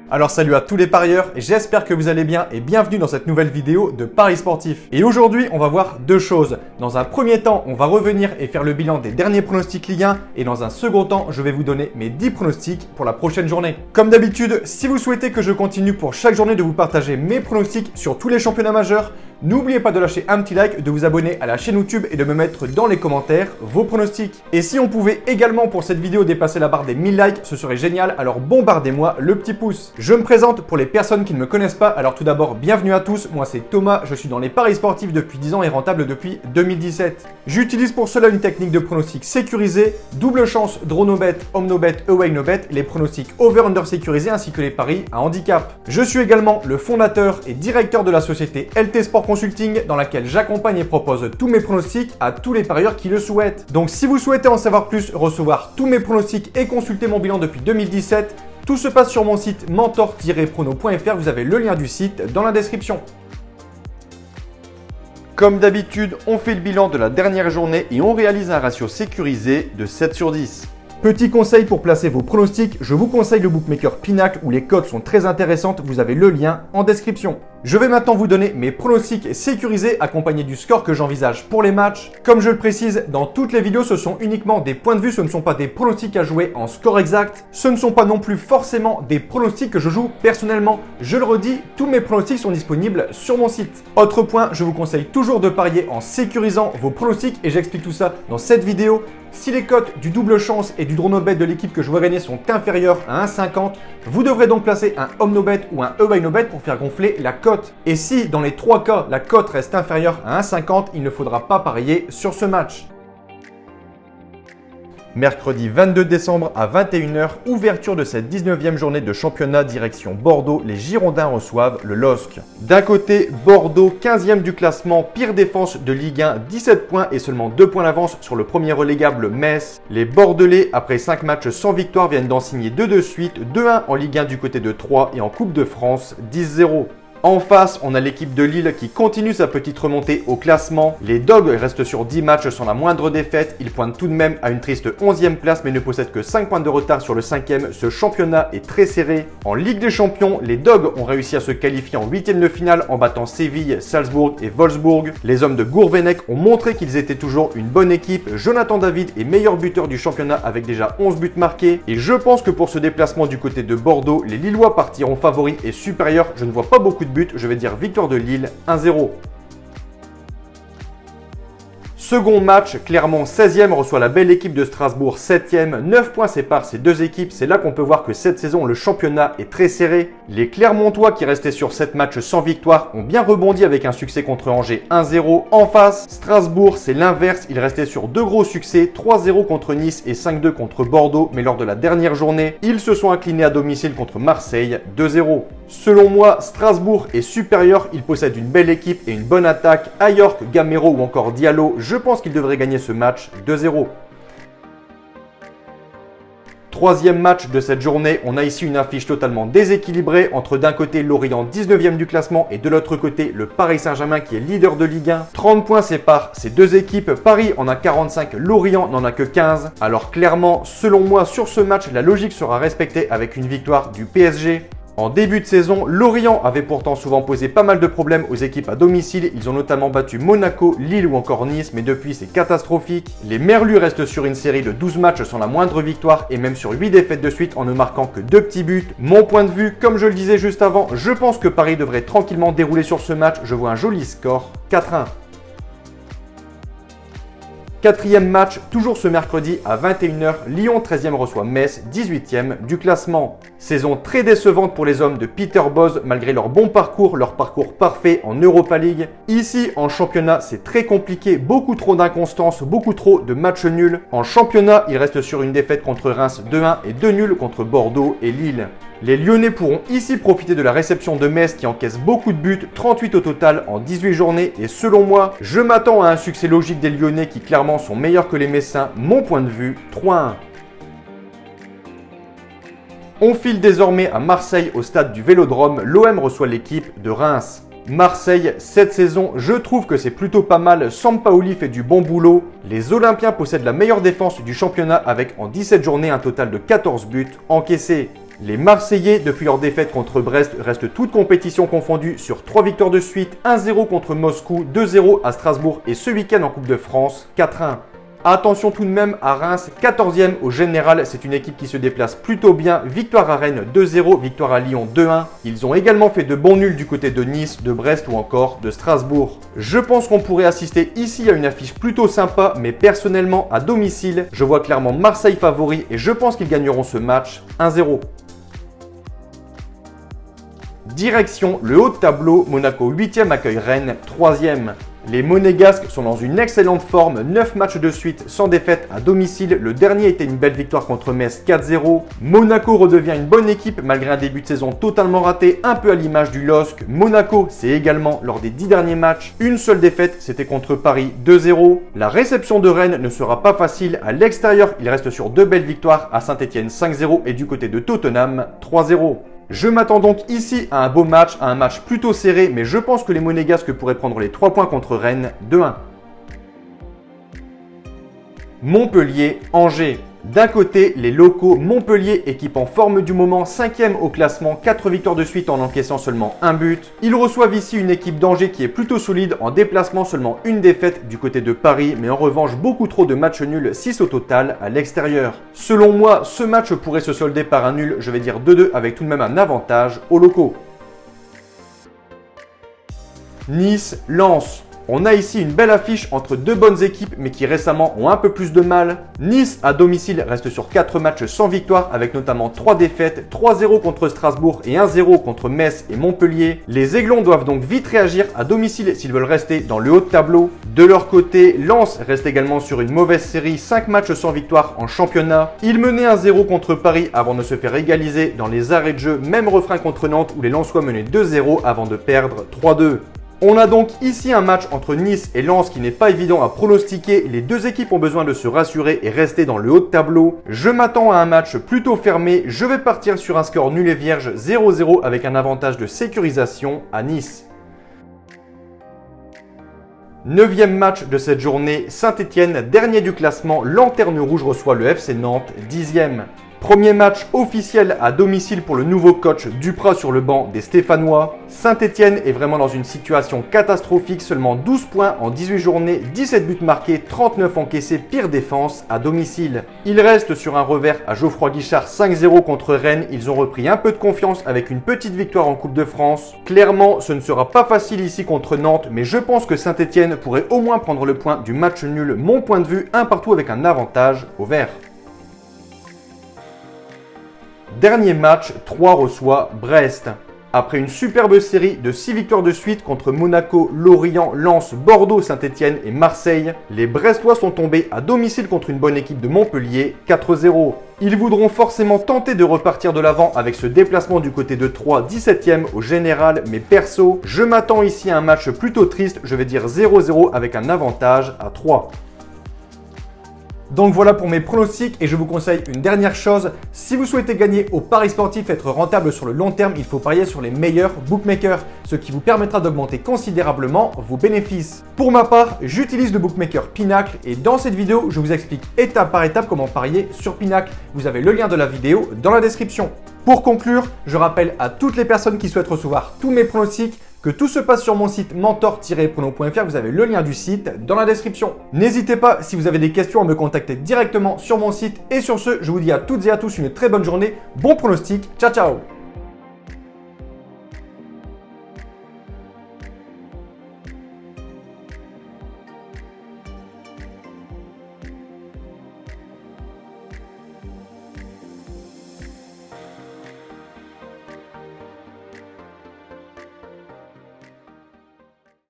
Alors salut à tous les parieurs, j'espère que vous allez bien et bienvenue dans cette nouvelle vidéo de Paris Sportif. Et aujourd'hui, on va voir deux choses. Dans un premier temps, on va revenir et faire le bilan des derniers pronostics Ligue 1 et dans un second temps, je vais vous donner mes 10 pronostics pour la prochaine journée. Comme d'habitude, si vous souhaitez que je continue pour chaque journée de vous partager mes pronostics sur tous les championnats majeurs, n'oubliez pas de lâcher un petit like, de vous abonner à la chaîne YouTube et de me mettre dans les commentaires vos pronostics. Et si on pouvait également pour cette vidéo dépasser la barre des 1000 likes, ce serait génial, alors bombardez-moi le petit pouce. Je me présente pour les personnes qui ne me connaissent pas, alors tout d'abord bienvenue à tous, moi c'est Thomas, je suis dans les paris sportifs depuis 10 ans et rentable depuis 2017. J'utilise pour cela une technique de pronostic sécurisé, double chance, draw no bet, home no bet, away no bet, les pronostics over-under sécurisés ainsi que les paris à handicap. Je suis également le fondateur et directeur de la société LT Sport Consulting dans laquelle j'accompagne et propose tous mes pronostics à tous les parieurs qui le souhaitent. Donc si vous souhaitez en savoir plus, recevoir tous mes pronostics et consulter mon bilan depuis 2017, tout se passe sur mon site mentor-prono.fr, vous avez le lien du site dans la description. Comme d'habitude, on fait le bilan de la dernière journée et on réalise un ratio sécurisé de 7 sur 10. Petit conseil pour placer vos pronostics, je vous conseille le bookmaker Pinacle où les cotes sont très intéressantes, vous avez le lien en description. Je vais maintenant vous donner mes pronostics sécurisés accompagnés du score que j'envisage pour les matchs. Comme je le précise, dans toutes les vidéos, ce sont uniquement des points de vue, ce ne sont pas des pronostics à jouer en score exact. Ce ne sont pas non plus forcément des pronostics que je joue personnellement. Je le redis, tous mes pronostics sont disponibles sur mon site. Autre point, je vous conseille toujours de parier en sécurisant vos pronostics et j'explique tout ça dans cette vidéo. Si les cotes du double chance et du draw no bet de l'équipe que je vois gagner sont inférieures à 1,50, vous devrez donc placer un home no bet ou un away no bet pour faire gonfler la cote. Et si dans les trois cas la cote reste inférieure à 1,50, il ne faudra pas parier sur ce match. Mercredi 22 décembre à 21h, ouverture de cette 19e journée de championnat direction Bordeaux, les Girondins reçoivent le LOSC. D'un côté, Bordeaux, 15e du classement, pire défense de Ligue 1, 17 points et seulement 2 points d'avance sur le premier relégable Metz. Les Bordelais, après 5 matchs sans victoire, viennent d'en signer 2 de suite, 2-1 en Ligue 1 du côté de Troyes et en Coupe de France, 10-0. En face, on a l'équipe de Lille qui continue sa petite remontée au classement. Les Dogs restent sur 10 matchs sans la moindre défaite. Ils pointent tout de même à une triste 11e place mais ne possèdent que 5 points de retard sur le 5e. Ce championnat est très serré. En Ligue des Champions, les Dogs ont réussi à se qualifier en 8e de finale en battant Séville, Salzbourg et Wolfsburg. Les hommes de Gourvenec ont montré qu'ils étaient toujours une bonne équipe. Jonathan David est meilleur buteur du championnat avec déjà 11 buts marqués. Et je pense que pour ce déplacement du côté de Bordeaux, les Lillois partiront favoris et supérieurs. Je ne vois pas beaucoup de buts, je vais dire victoire de Lille 1-0. Second match, Clermont 16e reçoit la belle équipe de Strasbourg 7e. 9 points séparent ces deux équipes. C'est là qu'on peut voir que cette saison, le championnat est très serré. Les Clermontois qui restaient sur 7 matchs sans victoire ont bien rebondi avec un succès contre Angers 1-0. En face, Strasbourg, c'est l'inverse. Ils restaient sur 2 gros succès, 3-0 contre Nice et 5-2 contre Bordeaux. Mais lors de la dernière journée, ils se sont inclinés à domicile contre Marseille 2-0. Selon moi, Strasbourg est supérieur. Ils possèdent une belle équipe et une bonne attaque. Ayork, Gamero ou encore Diallo, je pense qu'ils devraient gagner ce match 2-0. Troisième match de cette journée, on a ici une affiche totalement déséquilibrée entre d'un côté Lorient 19e du classement et de l'autre côté le Paris Saint-Germain qui est leader de Ligue 1. 30 points séparent ces deux équipes, Paris en a 45, Lorient n'en a que 15. Alors clairement, selon moi, sur ce match, la logique sera respectée avec une victoire du PSG. En début de saison, Lorient avait pourtant souvent posé pas mal de problèmes aux équipes à domicile. Ils ont notamment battu Monaco, Lille ou encore Nice, mais depuis c'est catastrophique. Les Merlus restent sur une série de 12 matchs sans la moindre victoire et même sur 8 défaites de suite en ne marquant que 2 petits buts. Mon point de vue, comme je le disais juste avant, je pense que Paris devrait tranquillement dérouler sur ce match. Je vois un joli score, 4-1. Quatrième match, toujours ce mercredi à 21h, Lyon 13e reçoit Metz, 18e du classement. Saison très décevante pour les hommes de Peter Bosz malgré leur parcours parfait en Europa League. Ici, en championnat, c'est très compliqué, beaucoup trop d'inconstance, beaucoup trop de matchs nuls. En championnat, il reste sur une défaite contre Reims 2-1 et 2 nuls contre Bordeaux et Lille. Les Lyonnais pourront ici profiter de la réception de Metz qui encaisse beaucoup de buts, 38 au total en 18 journées et selon moi, je m'attends à un succès logique des Lyonnais qui clairement sont meilleurs que les Messins, mon point de vue, 3-1. On file désormais à Marseille au stade du Vélodrome, l'OM reçoit l'équipe de Reims. Marseille, cette saison, je trouve que c'est plutôt pas mal. Sampaoli fait du bon boulot. Les Olympiens possèdent la meilleure défense du championnat avec en 17 journées un total de 14 buts encaissés. Les Marseillais, depuis leur défaite contre Brest, restent toutes compétitions confondues sur 3 victoires de suite, 1-0 contre Moscou, 2-0 à Strasbourg et ce week-end en Coupe de France, 4-1. Attention tout de même à Reims, 14e au général, c'est une équipe qui se déplace plutôt bien. Victoire à Rennes 2-0, victoire à Lyon 2-1. Ils ont également fait de bons nuls du côté de Nice, de Brest ou encore de Strasbourg. Je pense qu'on pourrait assister ici à une affiche plutôt sympa, mais personnellement à domicile, je vois clairement Marseille favori et je pense qu'ils gagneront ce match 1-0. Direction le haut de tableau, Monaco 8e accueille Rennes 3e. Les Monégasques sont dans une excellente forme, 9 matchs de suite sans défaite à domicile. Le dernier était une belle victoire contre Metz 4-0. Monaco redevient une bonne équipe malgré un début de saison totalement raté, un peu à l'image du LOSC. Monaco, c'est également lors des 10 derniers matchs, une seule défaite, c'était contre Paris 2-0. La réception de Rennes ne sera pas facile. À l'extérieur, il reste sur 2 belles victoires à Saint-Etienne 5-0 et du côté de Tottenham 3-0. Je m'attends donc ici à un beau match, à un match plutôt serré, mais je pense que les Monégasques pourraient prendre les 3 points contre Rennes 2-1. Montpellier-Angers. D'un côté, les locaux Montpellier, équipe en forme du moment, 5e au classement, 4 victoires de suite en encaissant seulement un but. Ils reçoivent ici une équipe d'Angers qui est plutôt solide, en déplacement seulement une défaite du côté de Paris, mais en revanche beaucoup trop de matchs nuls, 6 au total à l'extérieur. Selon moi, ce match pourrait se solder par un nul, je vais dire 2-2 avec tout de même un avantage aux locaux. Nice-Lens. On a ici une belle affiche entre deux bonnes équipes mais qui récemment ont un peu plus de mal. Nice à domicile reste sur 4 matchs sans victoire avec notamment 3 défaites, 3-0 contre Strasbourg et 1-0 contre Metz et Montpellier. Les Aiglons doivent donc vite réagir à domicile s'ils veulent rester dans le haut de tableau. De leur côté, Lens reste également sur une mauvaise série, 5 matchs sans victoire en championnat. Ils menaient 1-0 contre Paris avant de se faire égaliser dans les arrêts de jeu, même refrain contre Nantes où les Lensois menaient 2-0 avant de perdre 3-2. On a donc ici un match entre Nice et Lens qui n'est pas évident à pronostiquer. Les deux équipes ont besoin de se rassurer et rester dans le haut de tableau. Je m'attends à un match plutôt fermé. Je vais partir sur un score nul et vierge 0-0 avec un avantage de sécurisation à Nice. 9e match de cette journée, Saint-Etienne, dernier du classement, Lanterne Rouge reçoit le FC Nantes, 10e. Premier match officiel à domicile pour le nouveau coach Duprat sur le banc des Stéphanois. Saint-Etienne est vraiment dans une situation catastrophique, seulement 12 points en 18 journées, 17 buts marqués, 39 encaissés, pire défense à domicile. Ils restent sur un revers à Geoffroy Guichard 5-0 contre Rennes, ils ont repris un peu de confiance avec une petite victoire en Coupe de France. Clairement, ce ne sera pas facile ici contre Nantes, mais je pense que Saint-Etienne pourrait au moins prendre le point du match nul, mon point de vue, un partout avec un avantage au vert. Dernier match, 3 reçoit Brest. Après une superbe série de 6 victoires de suite contre Monaco, Lorient, Lens, Bordeaux, Saint-Etienne et Marseille, les Brestois sont tombés à domicile contre une bonne équipe de Montpellier, 4-0. Ils voudront forcément tenter de repartir de l'avant avec ce déplacement du côté de Troyes, 17e au général, mais perso, je m'attends ici à un match plutôt triste, je vais dire 0-0 avec un avantage à 3. Donc voilà pour mes pronostics et je vous conseille une dernière chose. Si vous souhaitez gagner au paris sportif, être rentable sur le long terme, il faut parier sur les meilleurs bookmakers, ce qui vous permettra d'augmenter considérablement vos bénéfices. Pour ma part, j'utilise le bookmaker Pinacle et dans cette vidéo, je vous explique étape par étape comment parier sur Pinacle. Vous avez le lien de la vidéo dans la description. Pour conclure, je rappelle à toutes les personnes qui souhaitent recevoir tous mes pronostics que tout se passe sur mon site mentor-prono.fr, vous avez le lien du site dans la description. N'hésitez pas, si vous avez des questions, à me contacter directement sur mon site. Et sur ce, je vous dis à toutes et à tous une très bonne journée, bon pronostic, ciao ciao.